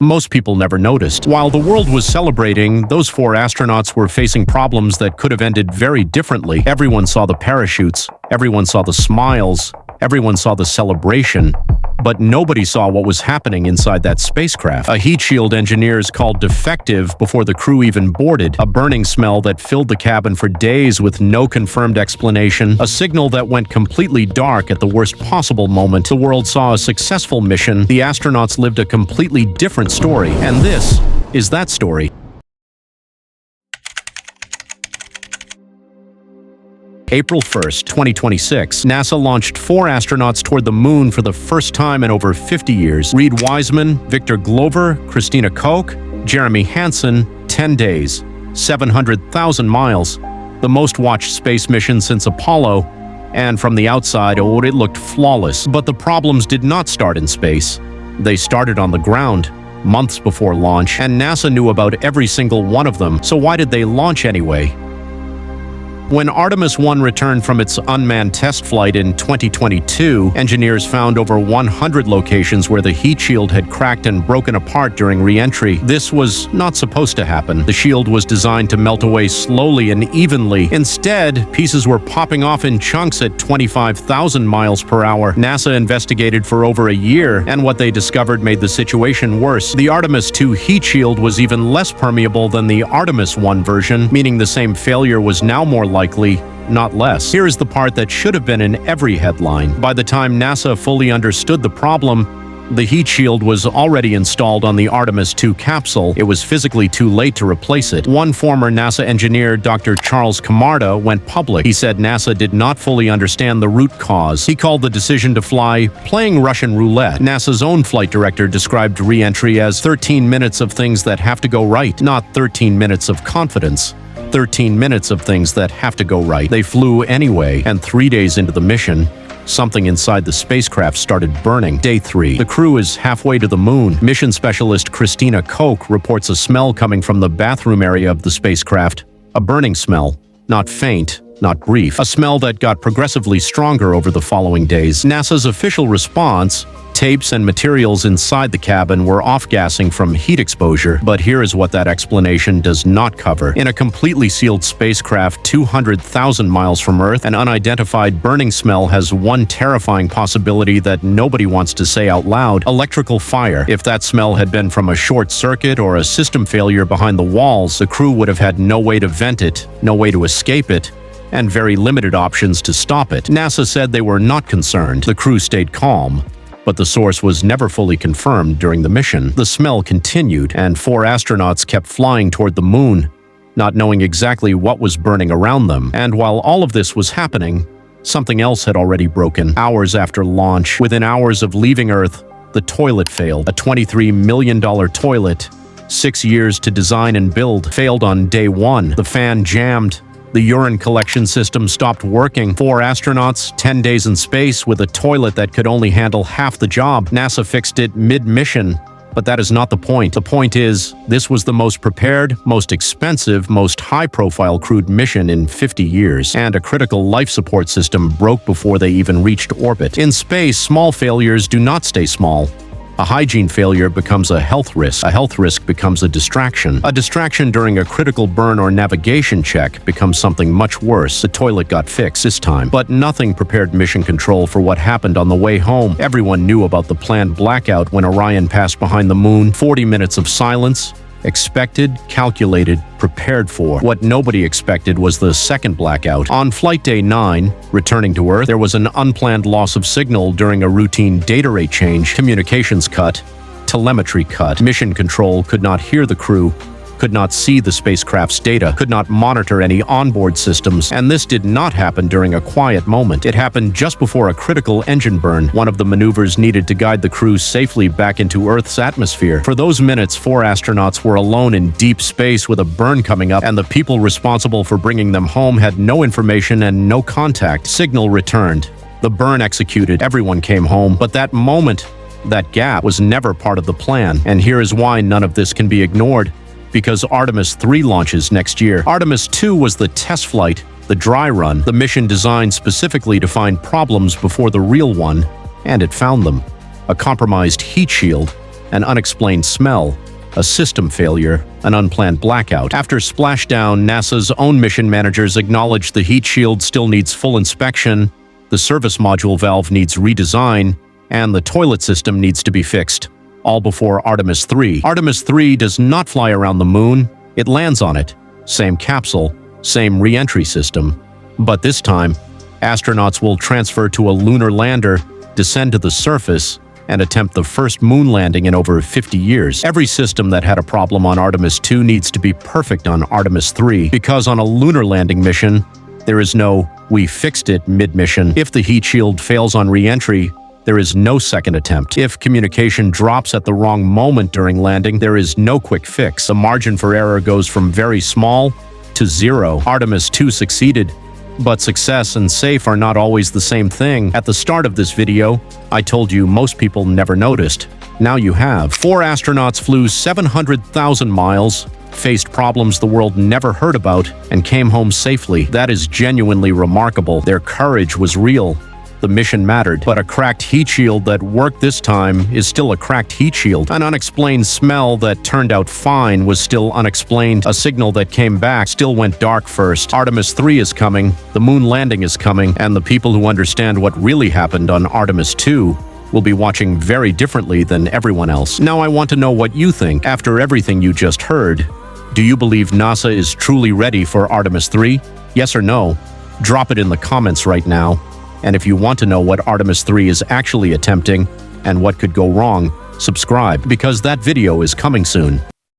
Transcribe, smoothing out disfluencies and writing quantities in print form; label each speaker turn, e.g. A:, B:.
A: Most people never noticed. While the world was celebrating, those 4 astronauts were facing problems that could have ended very differently. Everyone saw the parachutes, everyone saw the smiles, everyone saw the celebration, but nobody saw what was happening inside that spacecraft. A heat shield engineers called Defective before the crew even boarded, a burning smell that filled the cabin for days with no confirmed explanation, a signal that went completely dark at the worst possible moment. The world saw a successful mission, the astronauts lived a completely different story, and this is that story. April 1st, 2026, NASA launched 4 astronauts toward the moon for the first time in over 50 years. Reed Wiseman, Victor Glover, Christina Koch, Jeremy Hansen, 10 days, 700,000 miles, the most watched space mission since Apollo, and from the outside, it looked flawless. But the problems did not start in space. They started on the ground, months before launch, and NASA knew about every single one of them, so why did they launch anyway? When Artemis I returned from its unmanned test flight in 2022, engineers found over 100 locations where the heat shield had cracked and broken apart during re-entry. This was not supposed to happen. The shield was designed to melt away slowly and evenly. Instead, pieces were popping off in chunks at 25,000 miles per hour. NASA investigated for over a year, and what they discovered made the situation worse. The Artemis II heat shield was even less permeable than the Artemis I version, meaning the same failure was now more likely, not less. Here is the part that should have been in every headline. By the time NASA fully understood the problem, the heat shield was already installed on the Artemis II capsule. It was physically too late to replace it. One former NASA engineer, Dr. Charles Camarda, went public. He said NASA did not fully understand the root cause. He called the decision to fly playing Russian roulette. NASA's own flight director described re-entry as 13 minutes of things that have to go right, not 13 minutes of confidence. 13 minutes of things that have to go right. They flew anyway, and 3 days into the mission, something inside the spacecraft started burning. Day 3. The crew is halfway to the moon. Mission specialist Christina Koch reports a smell coming from the bathroom area of the spacecraft. A burning smell, not faint, not brief. A smell that got progressively stronger over the following days. NASA's official response: tapes and materials inside the cabin were off-gassing from heat exposure, but here is what that explanation does not cover. In a completely sealed spacecraft 200,000 miles from Earth, an unidentified burning smell has one terrifying possibility that nobody wants to say out loud: electrical fire. If that smell had been from a short circuit or a system failure behind the walls, the crew would have had no way to vent it, no way to escape it, and very limited options to stop it. NASA said they were not concerned. The crew stayed calm. But the source was never fully confirmed during the mission. The smell continued, and 4 astronauts kept flying toward the moon, not knowing exactly what was burning around them. And while all of this was happening, something else had already broken. Hours after launch, within hours of leaving Earth, the toilet failed. A $23 million toilet, 6 years to design and build, failed on day 1. The fan jammed. The urine collection system stopped working. 4 astronauts, 10 days in space, with a toilet that could only handle half the job. NASA fixed it mid-mission, but that is not the point. The point is, this was the most prepared, most expensive, most high-profile crewed mission in 50 years, and a critical life support system broke before they even reached orbit. In space, small failures do not stay small. A hygiene failure becomes a health risk. A health risk becomes a distraction. A distraction during a critical burn or navigation check becomes something much worse. The toilet got fixed this time. But nothing prepared Mission Control for what happened on the way home. Everyone knew about the planned blackout when Orion passed behind the moon. 40 minutes of silence. Expected, calculated, prepared for. What nobody expected was the second blackout. On flight day 9, returning to Earth, there was an unplanned loss of signal during a routine data rate change. Communications cut, telemetry cut. Mission Control could not hear the crew, could not see the spacecraft's data, could not monitor any onboard systems, and this did not happen during a quiet moment. It happened just before a critical engine burn, one of the maneuvers needed to guide the crew safely back into Earth's atmosphere. For those minutes, 4 astronauts were alone in deep space with a burn coming up, and the people responsible for bringing them home had no information and no contact. Signal returned. The burn executed. Everyone came home, but that moment, that gap, was never part of the plan. And here is why none of this can be ignored. Because Artemis III launches next year. Artemis II was the test flight, the dry run, the mission designed specifically to find problems before the real one, and it found them. A compromised heat shield, an unexplained smell, a system failure, an unplanned blackout. After splashdown, NASA's own mission managers acknowledged the heat shield still needs full inspection, the service module valve needs redesign, and the toilet system needs to be fixed, all before Artemis III. Artemis III does not fly around the moon, it lands on it. Same capsule, same re-entry system. But this time, astronauts will transfer to a lunar lander, descend to the surface, and attempt the first moon landing in over 50 years. Every system that had a problem on Artemis II needs to be perfect on Artemis III, because on a lunar landing mission, there is no "we fixed it" mid-mission. If the heat shield fails on re-entry, there is no second attempt. If communication drops at the wrong moment during landing, there is no quick fix. The margin for error goes from very small to zero. Artemis II succeeded, but success and safe are not always the same thing. At the start of this video, I told you most people never noticed. Now you have. 4 astronauts flew 700,000 miles, faced problems the world never heard about, and came home safely. That is genuinely remarkable. Their courage was real. The mission mattered. But a cracked heat shield that worked this time is still a cracked heat shield. An unexplained smell that turned out fine was still unexplained. A signal that came back still went dark first. Artemis III is coming, the moon landing is coming, and the people who understand what really happened on Artemis II will be watching very differently than everyone else. Now I want to know what you think. After everything you just heard, do you believe NASA is truly ready for Artemis III? Yes or no? Drop it in the comments right now. And if you want to know what Artemis III is actually attempting and what could go wrong, subscribe, because that video is coming soon.